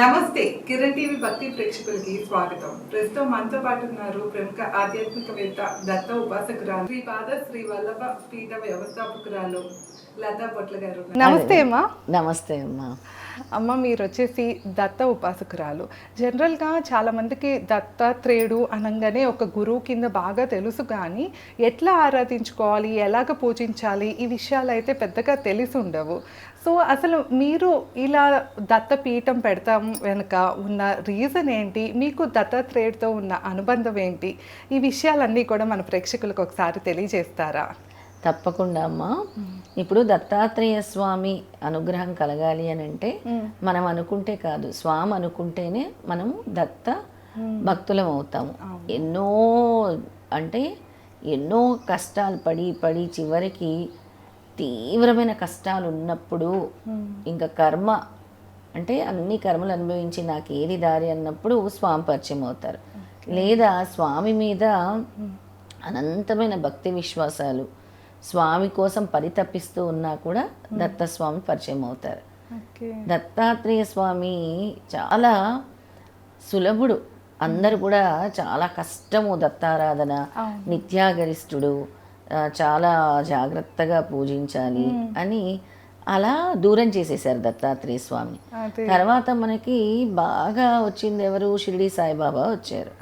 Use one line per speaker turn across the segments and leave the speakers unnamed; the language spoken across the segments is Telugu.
నమస్తే కిరణ్ టీవీ భక్తి ప్రేక్షకులకి స్వాగతం. ప్రస్తుతం మనతో పాటు ఉన్నారు ప్రముఖ ఆధ్యాత్మికవేత్త దత్త ఉపాసకురాలు శ్రీ పాద శ్రీ వల్లభ పీఠ వ్యవస్థాపకురాలు లతా పొట్ల గారు. నమస్తే అమ్మా.
నమస్తే అమ్మా.
అమ్మ, మీరు వచ్చేసి దత్త ఉపాసకురాలు. జనరల్గా చాలామందికి దత్తాత్రేయుడు అనగానే ఒక గురువు కింద బాగా తెలుసు, కానీ ఎట్లా ఆరాధించుకోవాలి, ఎలాగ పూజించాలి, ఈ విషయాలు అయితే పెద్దగా తెలిసి ఉండవు. సో అసలు మీరు ఇలా దత్తపీఠం పెడతాం వెనుక ఉన్న రీజన్ ఏంటి, మీకు దత్తాత్రేయుడితో ఉన్న అనుబంధం ఏంటి, ఈ విషయాలన్నీ కూడా మన ప్రేక్షకులకు ఒకసారి తెలియజేస్తారా?
తప్పకుండా అమ్మా. ఇప్పుడు దత్తాత్రేయ స్వామి అనుగ్రహం కలగాలి అని అంటే మనం అనుకుంటే కాదు, స్వామి అనుకుంటేనే మనము దత్త భక్తులం అవుతాము. ఎన్నో కష్టాలు పడి పడి చివరికి తీవ్రమైన కష్టాలు ఉన్నప్పుడు ఇంకా కర్మ అంటే అన్ని కర్మలు అనుభవించి నాకు ఏది దారి అన్నప్పుడు స్వామి పరిచయం అవుతారు. లేదా స్వామి మీద అనంతమైన భక్తి విశ్వాసాలు, స్వామి కోసం పరితపిస్తూ ఉన్నా కూడా దత్తస్వామి పరిచయం అవుతారు. దత్తాత్రేయ స్వామి చాలా సులభుడు. అందరూ కూడా చాలా కష్టము దత్తారాధన, నిత్యాగరిష్ఠుడు, చాలా జాగ్రత్తగా పూజించాలి అని అలా దూరం చేసేసారు దత్తాత్రేయ స్వామి. తర్వాత మనకి బాగా వచ్చింది ఎవరు? షిరిడి సాయిబాబా వచ్చారు.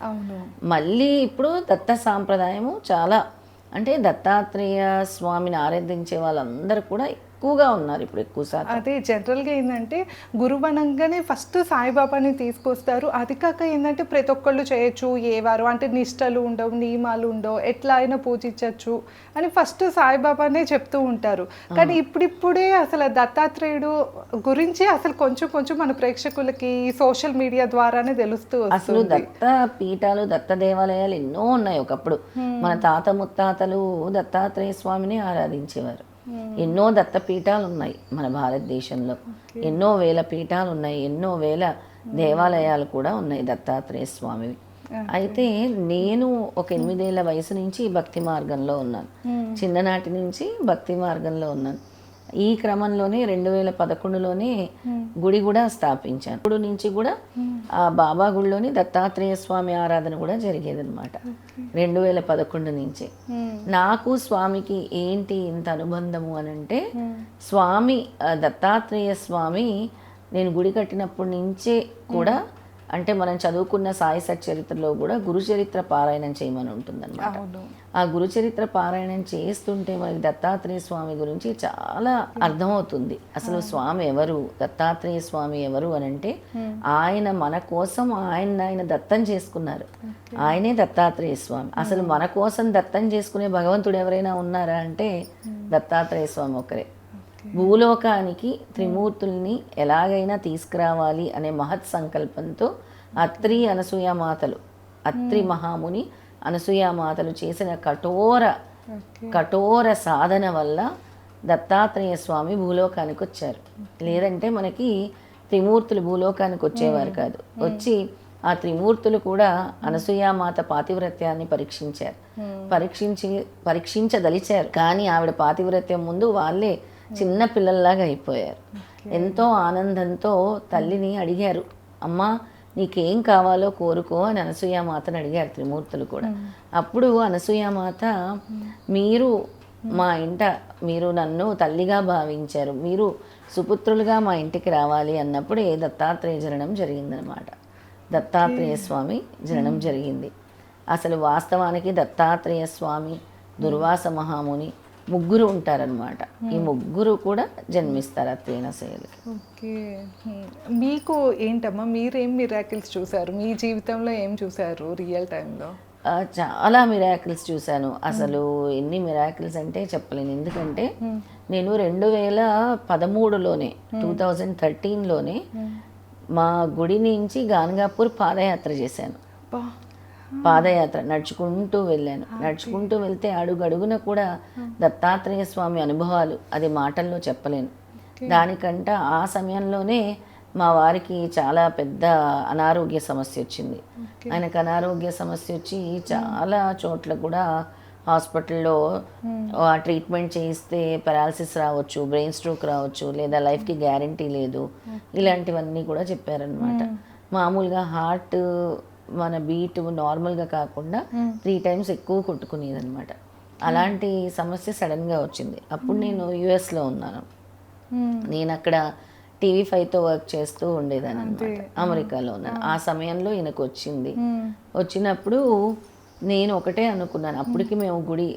మళ్ళీ ఇప్పుడు దత్త సాంప్రదాయము చాలా అంటే దత్తాత్రేయ స్వామిని ఆరాధించే వాళ్ళందరూ కూడా ఎక్కువగా ఉన్నారు ఇప్పుడు ఎక్కువ శాతం.
అదే జనరల్గా ఏంటంటే గురువు అనగానే ఫస్ట్ సాయిబాబాని తీసుకొస్తారు. అది కాక ఏంటంటే ప్రతి ఒక్కళ్ళు చేయొచ్చు, ఏ వారు అంటే నిష్టలు ఉండవు, నియమాలు ఉండవు, ఎట్లా అయినా పూజించవచ్చు అని ఫస్ట్ సాయిబాబానే చెప్తూ ఉంటారు. కానీ ఇప్పుడిప్పుడే అసలు దత్తాత్రేయుడు గురించి అసలు కొంచెం కొంచెం మన ప్రేక్షకులకి సోషల్ మీడియా ద్వారానే తెలుస్తూ
అసలు దత్త పీఠాలు, దత్త దేవాలయాలు ఎన్నో ఉన్నాయి. ఒకప్పుడు మన తాత ముత్తాతలు దత్తాత్రేయ స్వామిని ఆరాధించేవారు. ఎన్నో దత్త పీఠాలు ఉన్నాయి మన భారతదేశంలో, ఎన్నో వేల పీఠాలు ఉన్నాయి, ఎన్నో వేల దేవాలయాలు కూడా ఉన్నాయి దత్తాత్రేయ స్వామివి. అయితే నేను ఒక 8 ఏళ్ల వయసు నుంచి భక్తి మార్గంలో ఉన్నాను. చిన్ననాటి నుంచి భక్తి మార్గంలో ఉన్నాను. ఈ క్రమంలోనే 2011లోనే గుడి కూడా స్థాపించాను. గుడి నుంచి కూడా ఆ బాబా గుడిలోని దత్తాత్రేయ స్వామి ఆరాధన కూడా జరిగేదన్నమాట 2011 నుంచి. నాకు స్వామికి ఏంటి ఇంత అనుబంధము అని అంటే, స్వామి దత్తాత్రేయ స్వామి నేను గుడి కట్టినప్పటి నుంచే కూడా అంటే మనం చదువుకున్న సాయి సచ్చరిత్రలో కూడా గురుచరిత్ర పారాయణం చేయమని ఉంటుందన్నమాట. ఆ గురుచరిత్ర పారాయణం చేస్తుంటే మనకి దత్తాత్రేయ స్వామి గురించి చాలా అర్థమవుతుంది. అసలు స్వామి ఎవరు, దత్తాత్రేయ స్వామి ఎవరు అని అంటే, ఆయన మన కోసం ఆయన దత్తం చేసుకున్నారు. ఆయనే దత్తాత్రేయ స్వామి. అసలు మన కోసం దత్తం చేసుకునే భగవంతుడు ఎవరైనా ఉన్నారా అంటే దత్తాత్రేయ స్వామి ఒకరే. భూలోకానికి త్రిమూర్తుల్ని ఎలాగైనా తీసుకురావాలి అనే మహత్ సంకల్పంతో అత్రి అనసూయామాతలు, అత్రి మహాముని అనసూయామాతలు చేసిన కఠోర సాధన వల్ల దత్తాత్రేయ స్వామి భూలోకానికి వచ్చారు. లేదంటే మనకి త్రిమూర్తులు భూలోకానికి వచ్చేవారు కాదు. వచ్చి ఆ త్రిమూర్తులు కూడా అనసూయామాత పాతివ్రత్యాన్ని పరీక్షించదలిచారు. కానీ ఆవిడ పాతివ్రత్యం ముందు వాళ్ళే చిన్న పిల్లల్లాగా అయిపోయారు. ఎంతో ఆనందంతో తల్లిని అడిగారు, అమ్మా నీకేం కావాలో కోరుకో అని అనసూయామాతను అడిగారు త్రిమూర్తులు కూడా. అప్పుడు అనసూయామాత, మీరు మా ఇంట మీరు నన్ను తల్లిగా భావించారు, మీరు సుపుత్రులుగా మా ఇంటికి రావాలి అన్నప్పుడే దత్తాత్రేయ జననం జరిగిందనమాట. దత్తాత్రేయ స్వామి జననం జరిగింది. అసలు వాస్తవానికి దత్తాత్రేయ స్వామి, దుర్వాస మహాముని ముగ్గురు ఉంటారనమాట. ఈ ముగ్గురు కూడా జన్మిస్తారు అత్రేనశైలికి.
ఓకే, మీకు ఏంటమ్మా, మీరేం మిరాకిల్స్ చూసారు మీ జీవితంలో, ఏం చూసారు రియల్ టైంలో?
చాలా మిరాకిల్స్ చూశాను. అసలు ఎన్ని మిరాకిల్స్ అంటే చెప్పలేను. ఎందుకంటే నేను 2013లోనే 2013లోనే మా గుడి నుంచి గాన్గాపూర్ పాదయాత్ర చేశాను. పాదయాత్ర నడుచుకుంటూ వెళ్ళాను. నడుచుకుంటూ వెళ్తే అడుగడుగున కూడా దత్తాత్రేయ స్వామి అనుభవాలు, అది మాటల్లో చెప్పలేను. దానికంట ఆ సమయంలోనే మా వారికి చాలా పెద్ద అనారోగ్య సమస్య వచ్చింది. ఆయనకు అనారోగ్య సమస్య వచ్చి చాలా చోట్ల కూడా హాస్పిటల్లో ట్రీట్మెంట్ చేయిస్తే పెరాలసిస్ రావచ్చు, బ్రెయిన్ స్ట్రోక్ రావచ్చు, లేదా లైఫ్కి గ్యారంటీ లేదు, ఇలాంటివన్నీ కూడా చెప్పారనమాట. మామూలుగా హార్ట్ మన బీట్ నార్మల్గా కాకుండా 3 times ఎక్కువ కొట్టుకునేది అనమాట. అలాంటి సమస్య సడన్గా వచ్చింది. అప్పుడు నేను యుఎస్లో ఉన్నాను. నేను అక్కడ TV5తో వర్క్ చేస్తూ ఉండేదాన్ని అనమాట. అమెరికాలో ఉన్నాను. ఆ సమయంలో ఈయనకు వచ్చింది. వచ్చినప్పుడు నేను ఒకటే అనుకున్నాను, అప్పటికి మేము గుడి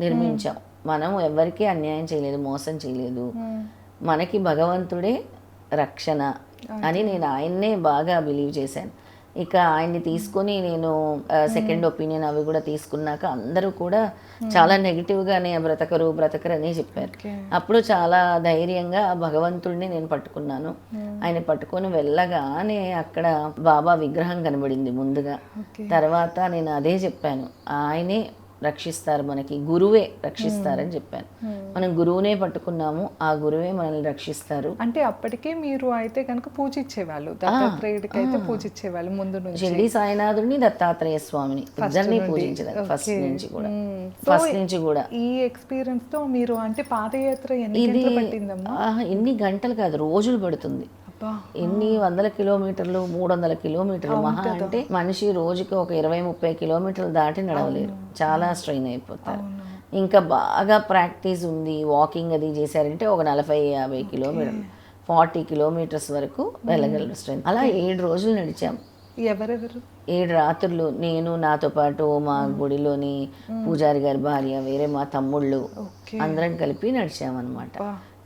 నిర్మించాం, మనం ఎవరికీ అన్యాయం చేయలేదు, మోసం చేయలేదు, మనకి భగవంతుడే రక్షణ అని నేను ఆయన్నే బాగా బిలీవ్ చేశాను. ఇక ఆయన్ని తీసుకొని నేను సెకండ్ ఒపీనియన్ అవి కూడా తీసుకున్నాక అందరూ కూడా చాలా నెగిటివ్గానే బ్రతకరు అని చెప్పారు. అప్పుడు చాలా ధైర్యంగా భగవంతుడిని నేను పట్టుకున్నాను. ఆయన పట్టుకొని వెళ్ళగానే అక్కడ బాబా విగ్రహం కనబడింది ముందుగా. తర్వాత నేను అదే చెప్పాను, ఆయనే రక్షిస్తారు, మనకి గురువే రక్షిస్తారని చెప్పాను. మనం గురువునే పట్టుకున్నాము, ఆ గురువే మనల్ని రక్షిస్తారు.
అంటే అప్పటికే మీరు అయితే కనుక పూజించేవాళ్ళు, దత్తాత్రేయుడికి అయితే పూజించేవాళ్ళు ముందు నుంచి.
షిరిడి సాయినాథుడిని, దత్తాత్రేయ స్వామిని ఇద్దరిని పూజించేదాన్ని ఫస్ట్ నుంచి కూడా.
ఈ ఎక్స్పీరియన్స్ తో మీరు అంటే పాదయాత్ర ఎన్ని గంటలు పట్టిందమ్మా?
ఎన్ని గంటలు కాదు, రోజులు పడుతుంది. ఎన్ని 100 కిలోమీటర్లు, 300 కిలోమీటర్లు మహా అంటే మనిషి రోజుకి ఒక 20-30 కిలోమీటర్లు దాటి నడవలేరు, చాలా స్ట్రెయిన్ అయిపోతారు. ఇంకా బాగా ప్రాక్టీస్ ఉంది, వాకింగ్ అది చేశారంటే ఒక 40-50 కిలోమీటర్లు, 40 కిలోమీటర్స్ వరకు వెళ్ళగలరు స్ట్రెయిన్. అలా 7 రోజులు నడిచాం.
ఎవరెవరు?
7 రాత్రులు నేను, నాతో పాటు మా గుడిలోని పూజారి గారి భార్య, వేరే మా తమ్ముళ్ళు, అందరం కలిపి నడిచామన్నమాట.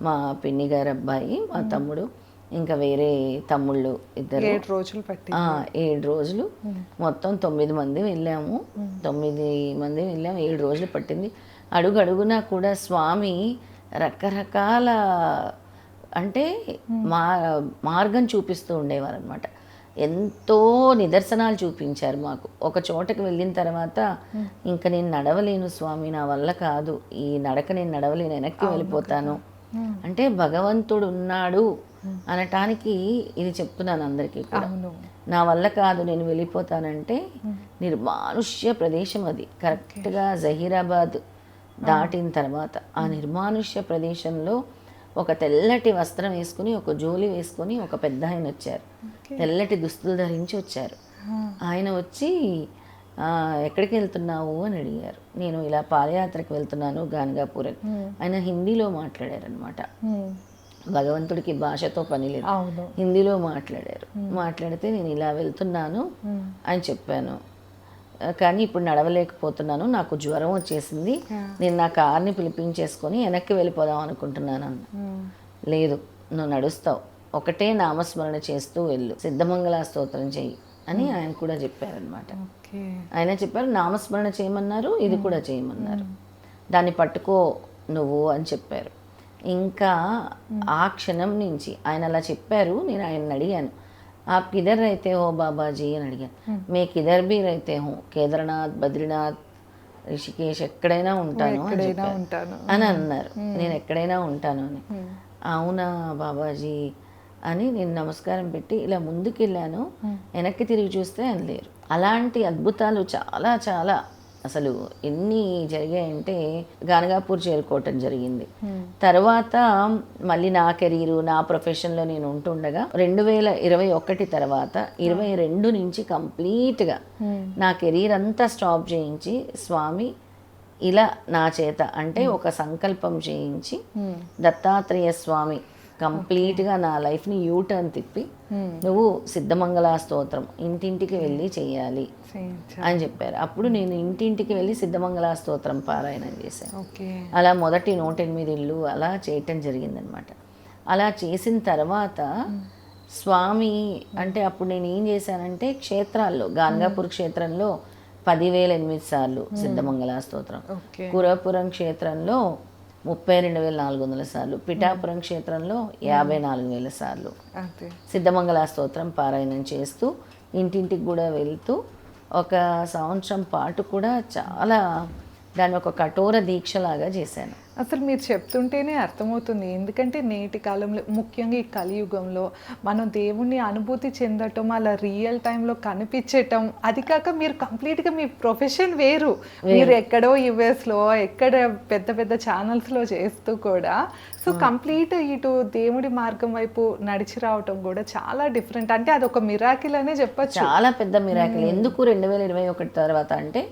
మా పిన్ని గారి అబ్బాయి, మా తమ్ముడు, ఇంకా వేరే తమ్ముళ్ళు ఇద్దరు.
7 రోజులు పట్టి
7 రోజులు మొత్తం 9 మంది వెళ్ళాము. 9 మంది వెళ్ళాము. 7 రోజులు పట్టింది. అడుగు అడుగునా కూడా స్వామి రకరకాల అంటే మార్గం చూపిస్తూ ఉండేవారు అనమాట. ఎంతో నిదర్శనాలు చూపించారు మాకు. ఒక చోటకి వెళ్ళిన తర్వాత ఇంకా నేను నడవలేను స్వామి, నా వల్ల కాదు, ఈ నడక నేను నడవలేను, వెనక్కి వెళ్ళిపోతాను అంటే భగవంతుడు ఉన్నాడు అనటానికి ఇది చెప్తున్నాను అందరికీ కూడా. నా వల్ల కాదు, నేను వెళ్ళిపోతానంటే నిర్మానుష్య ప్రదేశం అది. కరెక్ట్గా జహీరాబాద్ దాటిన తర్వాత ఆ నిర్మానుష్య ప్రదేశంలో ఒక తెల్లటి వస్త్రం వేసుకుని, ఒక జోలి వేసుకొని ఒక పెద్ద ఆయన వచ్చారు. తెల్లటి దుస్తులు ధరించి వచ్చారు. ఆయన వచ్చి ఎక్కడికి వెళ్తున్నావు అని అడిగారు. నేను ఇలా పాదయాత్రకు వెళ్తున్నాను గాన్గాపూర్ అని. ఆయన హిందీలో మాట్లాడారనమాట. భగవంతుడికి భాషతో పని లేదు, హిందీలో మాట్లాడారు. మాట్లాడితే నేను ఇలా వెళ్తున్నాను అని చెప్పాను, కానీ ఇప్పుడు నడవలేకపోతున్నాను, నాకు జ్వరం వచ్చేసింది, నేను నా కార్ని పిలిపించేసుకొని వెనక్కి వెళ్ళిపోదాం అనుకుంటున్నాను అన్న. లేదు, నువ్వు నడుస్తావు, ఒకటే నామస్మరణ చేస్తూ వెళ్ళు, సిద్ధమంగళ స్తోత్రం చెయ్యి అని ఆయన కూడా చెప్పారనమాట. ఆయన చెప్పారు, నామస్మరణ చేయమన్నారు, ఇది కూడా చేయమన్నారు, దాన్ని పట్టుకో నువ్వు అని చెప్పారు. ఇంకా ఆ క్షణం నుంచి ఆయన అలా చెప్పారు. నేను ఆయన అడిగాను, आप किधर रहते हो బాబాజీ అని అడిగాను. మే కిధర్ బి रहते हूँ, కేదార్నాథ్, బద్రీనాథ్, రిషికేశ్, ఎక్కడైనా ఉంటాను అని అన్నారు. నేను ఎక్కడైనా ఉంటాను అని. అవునా బాబాజీ అని నేను నమస్కారం పెట్టి ఇలా ముందుకు వెళ్ళాను. వెనక్కి తిరిగి చూస్తే ఆయన లేరు. అలాంటి అద్భుతాలు చాలా చాలా అసలు ఎన్ని జరిగాయంటే గాన్గాపూర్ చేరుకోవటం జరిగింది. తర్వాత మళ్ళీ నా కెరీరు, నా ప్రొఫెషన్లో నేను ఉంటుండగా 2021 తర్వాత 22 నుంచి కంప్లీట్గా నా కెరీర్ అంతా స్టాప్ చేయించి స్వామి ఇలా నా చేత అంటే ఒక సంకల్పం చేయించి దత్తాత్రేయ స్వామి కంప్లీట్గా నా లైఫ్ని యూటర్న్ తిప్పి నువ్వు సిద్ధమంగళ స్తోత్రం ఇంటింటికి వెళ్ళి చెయ్యాలి అని చెప్పారు. అప్పుడు నేను ఇంటింటికి వెళ్ళి సిద్ధమంగళ స్తోత్రం పారాయణం చేశాను. అలా మొదటి 108 ఇళ్ళు అలా చేయటం జరిగిందనమాట. అలా చేసిన తర్వాత స్వామి అంటే అప్పుడు నేను ఏం చేశానంటే క్షేత్రాల్లో గాన్గాపూర్ క్షేత్రంలో 10,008 సార్లు సిద్ధమంగళ స్తోత్రం, కురాపురం క్షేత్రంలో 32,400 సార్లు, పిఠాపురం క్షేత్రంలో 54,000 సార్లు సిద్ధమంగళ స్తోత్రం పారాయణం చేస్తూ ఇంటింటికి కూడా వెళ్తూ 1 సంవత్సరం పాటు కూడా చాలా దాన్ని ఒక కఠోర దీక్షలాగా చేశాను.
అసలు మీరు చెప్తుంటేనే అర్థమవుతుంది. ఎందుకంటే నేటి కాలంలో ముఖ్యంగా ఈ కలియుగంలో మనం దేవుణ్ణి అనుభూతి చెందటం, అలా రియల్ టైంలో కనిపించటం, అది కాక మీరు కంప్లీట్‌గా మీ ప్రొఫెషన్ వేరు. మీరు ఎక్కడో యూఎస్‌లో ఎక్కడ పెద్ద పెద్ద ఛానల్స్‌లో చేస్తూ కూడా సో కంప్లీట్ ఇటు దేవుడి మార్గం వైపు నడిచి రావటం కూడా చాలా డిఫరెంట్. అంటే అదొక మిరాకిల్ అనే చెప్పొచ్చు.
చాలా పెద్ద మిరాకిల్. ఎందుకు 2021 తర్వాత అంటే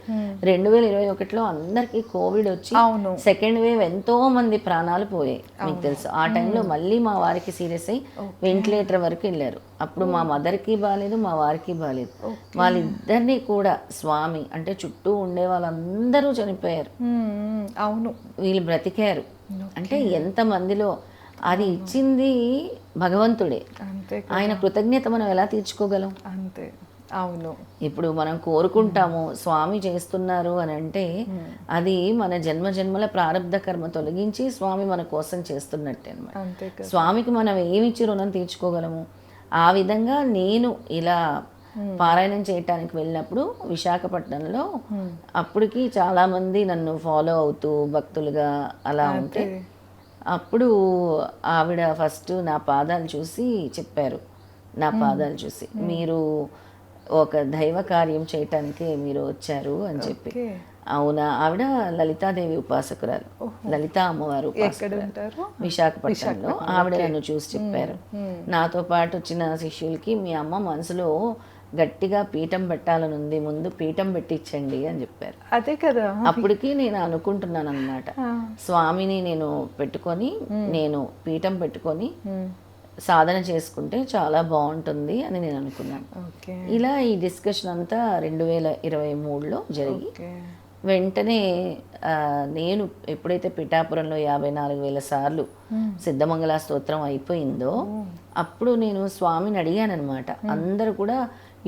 2021లో అందరికి కోవిడ్ వచ్చి
అవును.
సెకండ్ వేవ్ ఎంతో మంది ప్రాణాలు పోయాయి మీకు తెలుసు. ఆ టైంలో మళ్ళీ మా వారికి సీరియస్ అయ్యి వెంటిలేటర్ వరకు వెళ్ళారు. అప్పుడు మా మదర్కి బాగాలేదు, మా వారికి బాగాలేదు. వాళ్ళిద్దరినీ కూడా స్వామి అంటే చుట్టూ ఉండే వాళ్ళందరూ చనిపోయారు,
అవును.
వీళ్ళు బ్రతికారు. అంటే ఎంత మందిలో అది ఇచ్చింది భగవంతుడే.
అంతే
ఆయన కృతజ్ఞత మనం ఎలా తీర్చుకోగలం?
అంతే. అవును.
ఇప్పుడు మనం కోరుకుంటాము స్వామి చేస్తున్నారు అని అంటే అది మన జన్మ జన్మల ప్రారంధ కర్మ తొలగించి స్వామి మన కోసం చేస్తున్నట్టే అన్నమాట.
అంతే కదా.
స్వామికి మనం ఏమిచ్చి రుణం తీర్చుకోగలము? ఆ విధంగా నేను ఇలా పారాయణం చేయటానికి వెళ్ళినప్పుడు విశాఖపట్నంలో అప్పటికి చాలామంది నన్ను ఫాలో అవుతూ భక్తులుగా అలా ఉంటే అప్పుడు ఆవిడ ఫస్ట్ నా పాదాలు చూసి చెప్పారు, నా పాదాలు చూసి మీరు ఒక దైవ కార్యం చేయటానికే మీరు వచ్చారు అని చెప్పి. అవునా? ఆవిడ లలితాదేవి ఉపాసకురాలు, లలితా అమ్మవారు ఉపాసకురాలు, విశాఖపట్నంలో. ఆవిడ నన్ను చూసి చెప్పారు, నాతో పాటు వచ్చిన శిష్యులకి మీ అమ్మ మనసులో గట్టిగా పీఠం పెట్టాలని ఉంది, ముందు పీఠం పెట్టించండి అని చెప్పారు.
అదే కదా.
అప్పటికి నేను అనుకుంటున్నాను అన్నమాట, స్వామిని నేను పెట్టుకొని నేను పీఠం పెట్టుకొని సాధన చేసుకుంటే చాలా బాగుంటుంది అని నేను అనుకున్నాను. ఇలా ఈ డిస్కషన్ అంతా 2023లో జరిగి వెంటనే నేను ఎప్పుడైతే పిఠాపురంలో 54,000 సార్లు సిద్ధమంగళ స్తోత్రం అయిపోయిందో అప్పుడు నేను స్వామిని అడిగానమాట. అందరూ కూడా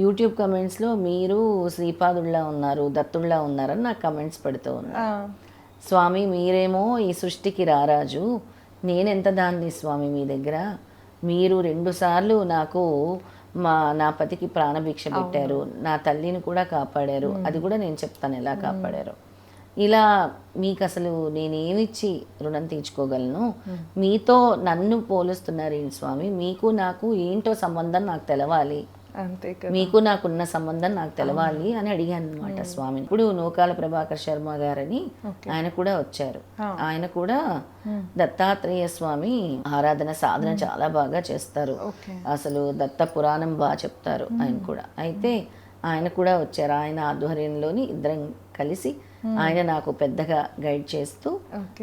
యూట్యూబ్ కమెంట్స్లో మీరు శ్రీపాదుల్లా ఉన్నారు, దత్తుల్లా ఉన్నారని నాకు కమెంట్స్ పెడుతూ ఉన్నారు. స్వామి మీరేమో ఈ సృష్టికి రారాజు, నేనెంత దాన్ని స్వామి మీ దగ్గర, మీరు 2 సార్లు నాకు నా పతికి ప్రాణభిక్ష పెట్టారు, నా తల్లిని కూడా కాపాడారు, అది కూడా నేను చెప్తాను ఎలా కాపాడారు. ఇలా మీకు అసలు నేనేమిచ్చి రుణం తీర్చుకోగలను, మీతో నన్ను పోలుస్తున్నారు ఏంటి స్వామి, మీకు నాకు ఏంటో సంబంధం నాకు తెలవాలి,
అంతే కదా.
మీకు నాకున్న సంబంధం నాకు తెలవాలి అని అడిగాను అనమాట స్వామిని. ఇప్పుడు నూకాల ప్రభాకర్ శర్మ గారని ఆయన కూడా వచ్చారు. ఆయన కూడా దత్తాత్రేయ స్వామి ఆరాధన సాధన చాలా బాగా చేస్తారు, అసలు దత్త పురాణం బాగా చెప్తారు ఆయన కూడా. అయితే ఆయన కూడా వచ్చారు. ఆయన ఆధ్వర్యంలోని ఇద్దరం కలిసి ఆయన నాకు పెద్దగా గైడ్ చేస్తూ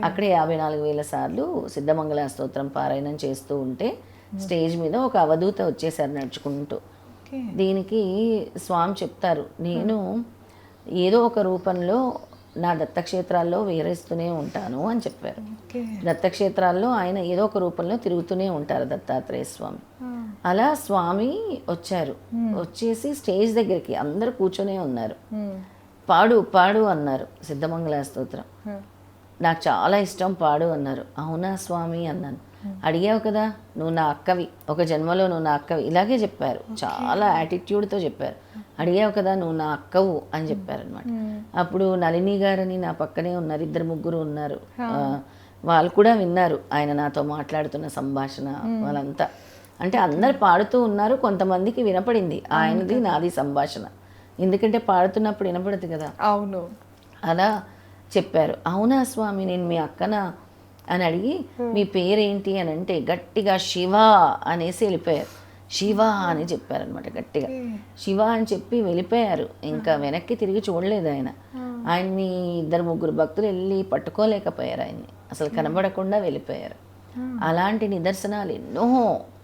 అక్కడే 54,000 సార్లు సిద్ధమంగళ స్తోత్రం పారాయణం చేస్తూ ఉంటే స్టేజ్ మీద ఒక అవధూత వచ్చేసారు నడుచుకుంటూ. దీనికి స్వామి చెప్తారు, నేను ఏదో ఒక రూపంలో నా దత్తక్షేత్రాల్లో వేరేస్తూనే ఉంటాను అని చెప్పారు. దత్తక్షేత్రాల్లో ఆయన ఏదో ఒక రూపంలో తిరుగుతూనే ఉంటారు దత్తాత్రేయ స్వామి. అలా స్వామి వచ్చారు, వచ్చేసి స్టేజ్ దగ్గరికి అందరూ కూర్చొనే ఉన్నారు. పాడు పాడు అన్నారు సిద్ధమంగళ స్తోత్రం, నాకు చాలా ఇష్టం పాడు అన్నారు. అవునా స్వామి అన్నాను. అడిగావు కదా నువ్వు నా అక్కవి, ఒక జన్మలో నువ్వు నా అక్కవి, ఇలాగే చెప్పారు, చాలా యాటిట్యూడ్తో చెప్పారు. అడిగావు కదా నువ్వు నా అక్కవు అని చెప్పారనమాట. అప్పుడు నళిని గారని నా పక్కనే ఉన్నారు, 2-3 ఉన్నారు, వాళ్ళు కూడా విన్నారు ఆయన నాతో మాట్లాడుతున్న సంభాషణ. వాళ్ళంతా అంటే అందరు పాడుతూ ఉన్నారు, కొంతమందికి వినపడింది ఆయనది నాది సంభాషణ, ఎందుకంటే పాడుతున్నప్పుడు వినపడదు కదా.
అవును.
అలా చెప్పారు. అవునా స్వామి నేను మీ అక్కన అని అడిగి మీ పేరేంటి అని అంటే గట్టిగా శివ అనేసి వెళ్ళిపోయారు. శివ అని చెప్పారనమాట గట్టిగా. శివ అని చెప్పి వెళ్ళిపోయారు. ఇంకా వెనక్కి తిరిగి చూడలేదు ఆయన. ఆయన్ని 2-3 భక్తులు వెళ్ళి పట్టుకోలేకపోయారు, ఆయన్ని అసలు కనబడకుండా వెళ్ళిపోయారు. అలాంటి నిదర్శనాలు ఎన్నో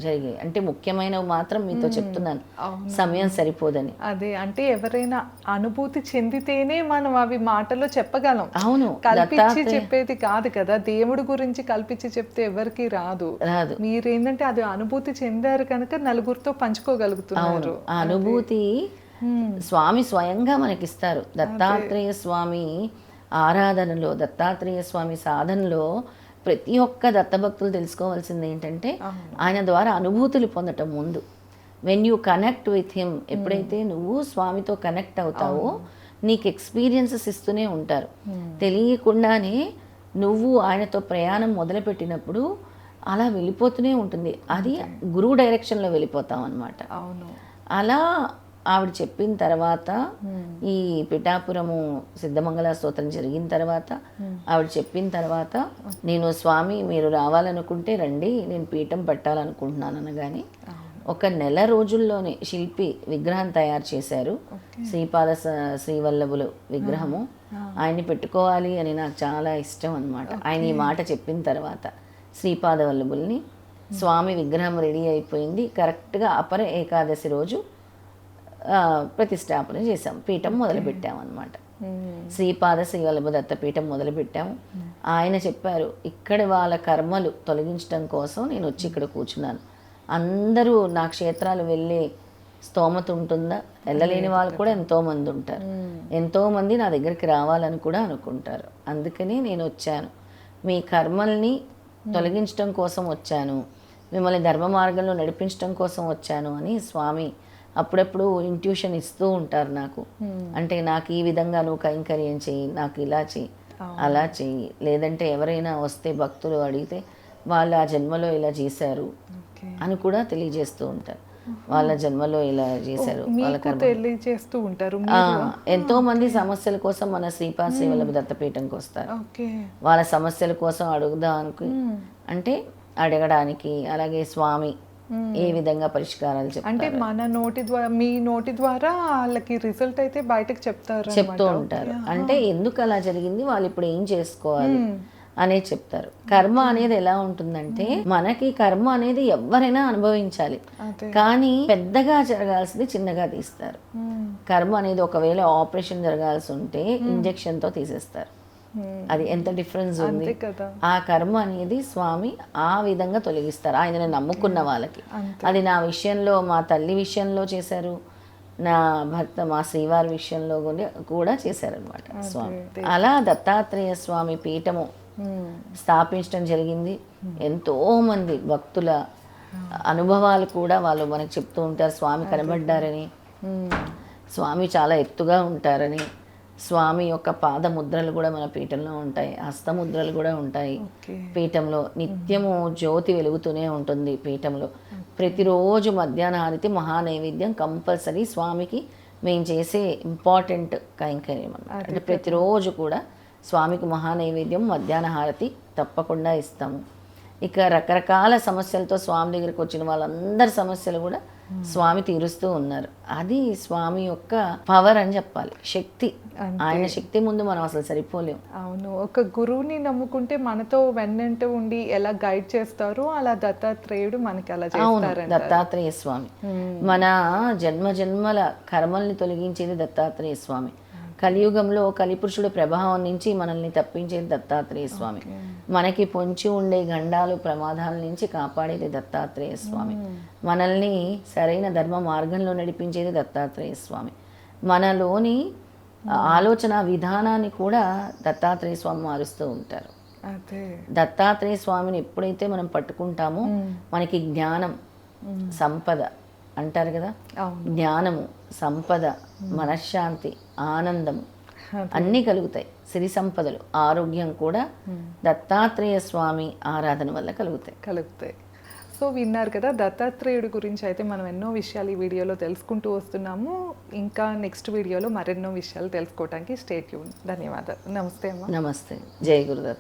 జరిగాయి. అంటే ముఖ్యమైనవి మాత్రం మీతో చెప్తున్నాను, సమయం సరిపోదని.
అదే అంటే ఎవరైనా అనుభూతి చెందితేనే మనం అవి మాటలో చెప్పగలం.
అవును,
కల్పించి చెప్పేది కాదు కదా, దేవుడి గురించి కల్పించి చెప్తే ఎవరికి రాదు. మీరేంటంటే అది అనుభూతి చెందారు కనుక నలుగురితో పంచుకోగలుగుతున్నారు.
ఆ అనుభూతి స్వామి స్వయంగా మనకిస్తారు. దత్తాత్రేయ స్వామి ఆరాధనలో, దత్తాత్రేయ స్వామి సాధనలో ప్రతి ఒక్క దత్తభక్తులు తెలుసుకోవాల్సింది ఏంటంటే ఆయన ద్వారా అనుభూతులు పొందటం ముందు. When you connect with him, ఎప్పుడైతే నువ్వు స్వామితో కనెక్ట్ అవుతావో నీకు ఎక్స్పీరియన్సెస్ ఇస్తూనే ఉంటారు. తెలియకుండానే నువ్వు ఆయనతో ప్రయాణం మొదలుపెట్టినప్పుడు అలా వెళ్ళిపోతూనే ఉంటుంది. అది గురువు డైరెక్షన్లో వెళ్ళిపోతాం అన్నమాట.
అవును.
అలా ఆవిడ చెప్పిన తర్వాత ఈ పిఠాపురము సిద్ధమంగళ స్తోత్రం జరిగిన తర్వాత ఆవిడ చెప్పిన తర్వాత నేను స్వామి మీరు రావాలనుకుంటే రండి, నేను పీఠం పెట్టాలనుకుంటున్నాను అనగానే ఒక నెల రోజుల్లోనే శిల్పి విగ్రహం తయారు చేశారు. శ్రీపాద శ్రీవల్లభులు విగ్రహము. ఆయన్ని పెట్టుకోవాలి అని నాకు చాలా ఇష్టం అన్నమాట. ఆయన ఈ మాట చెప్పిన తర్వాత శ్రీపాద వల్లభుల్ని స్వామి విగ్రహం రెడీ అయిపోయింది. కరెక్ట్గా అపర ఏకాదశి రోజు ప్రతిష్టాపన చేసాం, పీఠం మొదలుపెట్టామన్నమాట. శ్రీపాద శ్రీవల్లభ దత్త పీఠం మొదలుపెట్టాము. ఆయన చెప్పారు ఇక్కడ వాళ్ళ కర్మలు తొలగించడం కోసం నేను వచ్చి ఇక్కడ కూర్చున్నాను. అందరూ నా క్షేత్రాలు వెళ్ళే స్తోమత ఉంటుందా? వెళ్ళలేని వాళ్ళు కూడా ఎంతోమంది ఉంటారు. ఎంతోమంది నా దగ్గరికి రావాలని కూడా అనుకుంటారు. అందుకని నేను వచ్చాను, మీ కర్మల్ని తొలగించడం కోసం వచ్చాను, మిమ్మల్ని ధర్మ మార్గంలో నడిపించడం కోసం వచ్చాను అని స్వామి అప్పుడప్పుడు ఇంట్యూషన్ ఇస్తూ ఉంటారు నాకు. అంటే నాకు ఈ విధంగా నువ్వు కైంకర్యం చెయ్యి, నాకు ఇలా చెయ్యి, అలా చెయ్యి. లేదంటే ఎవరైనా వస్తే భక్తులు అడిగితే వాళ్ళు ఆ జన్మలో ఇలా చేశారు అని కూడా తెలియజేస్తూ ఉంటారు. వాళ్ళ జన్మలో ఇలా చేశారు, వాళ్ళ కర్మ
తెలియజేస్తూ ఉంటారు.
ఎంతో మంది సమస్యల కోసం మన శ్రీపాద శ్రీవల్లభ దత్తపీఠంకి వస్తారు. వాళ్ళ సమస్యల కోసం అడుగుదానికి అంటే అడగడానికి, అలాగే స్వామి ఏ విధంగా పరిష్కారాలు చెప్తారు
అంటే మన నోటి ద్వారా, మీ నోటి ద్వారా వాళ్ళకి రిజల్ట్ అయితే బయటకు
చెప్తూ ఉంటారు. అంటే ఎందుకు అలా జరిగింది, వాళ్ళు ఇప్పుడు ఏం చేసుకోవాలి అనేది చెప్తారు. కర్మ అనేది ఎలా ఉంటుందంటే మనకి కర్మ అనేది ఎవరైనా అనుభవించాలి, కానీ పెద్దగా జరగాల్సింది చిన్నగా తీస్తారు. కర్మ అనేది ఒకవేళ ఆపరేషన్ జరగాల్సి ఉంటే ఇంజెక్షన్తో తీసేస్తారు. అది ఎంత డిఫరెన్స్ ఉంది. ఆ కర్మ అనేది స్వామి ఆ విధంగా తొలగిస్తారు ఆయనని నమ్ముకున్న వాళ్ళకి. అది నా విషయంలో, మా తల్లి విషయంలో చేశారు, నా భర్త మా శ్రీవారి విషయంలో కూడా చేశారనమాట స్వామి. అలా దత్తాత్రేయ స్వామి పీఠము స్థాపించడం జరిగింది. ఎంతో మంది భక్తుల అనుభవాలు కూడా వాళ్ళు మనకు చెప్తూ ఉంటారు. స్వామి కనబడ్డారని, స్వామి చాలా ఎత్తుగా ఉంటారని, స్వామి యొక్క పాద ముద్రలు కూడా మన పీఠంలో ఉంటాయి, హస్తముద్రలు కూడా ఉంటాయి. పీఠంలో నిత్యము జ్యోతి వెలుగుతూనే ఉంటుంది. పీఠంలో ప్రతిరోజు మధ్యాహ్న హారతి మహానైవేద్యం కంపల్సరీ స్వామికి మేము చేసే ఇంపార్టెంట్ కైంకర్యం అన్నమాట. అంటే ప్రతిరోజు కూడా స్వామికి మహానైవేద్యం మధ్యాహ్న హారతి తప్పకుండా ఇస్తాము. ఇక రకరకాల సమస్యలతో స్వామి దగ్గరికి వచ్చిన వాళ్ళందరి సమస్యలు కూడా స్వామి తీరుస్తూ ఉన్నారు. అది స్వామి యొక్క పవర్ అని చెప్పాలి, శక్తి. ఆయన శక్తి ముందు మనం అసలు సరిపోలేము.
అవును. ఒక గురువుని నమ్ముకుంటే మనతో వెన్నంటూ ఉండి ఎలా గైడ్ చేస్తారో అలా దత్తాత్రేయుడు మనకి అలా చేస్తారు.
దత్తాత్రేయ స్వామి మన జన్మ జన్మల కర్మల్ని తొలగించేది దత్తాత్రేయ స్వామి. కలియుగంలో కలిపురుషుడు ప్రభావం నుంచి మనల్ని తప్పించేది దత్తాత్రేయ స్వామి. మనకి పొంచి ఉండే గండాలు ప్రమాదాల నుంచి కాపాడేది దత్తాత్రేయ స్వామి. మనల్ని సరైన ధర్మ మార్గంలో నడిపించేది దత్తాత్రేయ స్వామి. మనలోని ఆలోచన విధానాన్ని కూడా దత్తాత్రేయ స్వామి మారుస్తూ ఉంటారు. దత్తాత్రేయ స్వామిని ఎప్పుడైతే మనం పట్టుకుంటామో మనకి జ్ఞానం, సంపద అంటారు కదా, జ్ఞానము, సంపద, మనశ్శాంతి, ఆనందము అన్నీ కలుగుతాయి. సిరి సంపదలు, ఆరోగ్యం కూడా దత్తాత్రేయ స్వామి ఆరాధన వల్ల కలుగుతాయి.
సో విన్నారు కదా, దత్తాత్రేయుడి గురించి అయితే మనం ఎన్నో విషయాలు ఈ వీడియోలో తెలుసుకుంటూ వస్తున్నాము. ఇంకా నెక్స్ట్ వీడియోలో మరెన్నో విషయాలు తెలుసుకోవడానికి స్టే ట్యూన్. ధన్యవాదాలు. నమస్తే అమ్మా.
నమస్తే. జై గురుదత్త.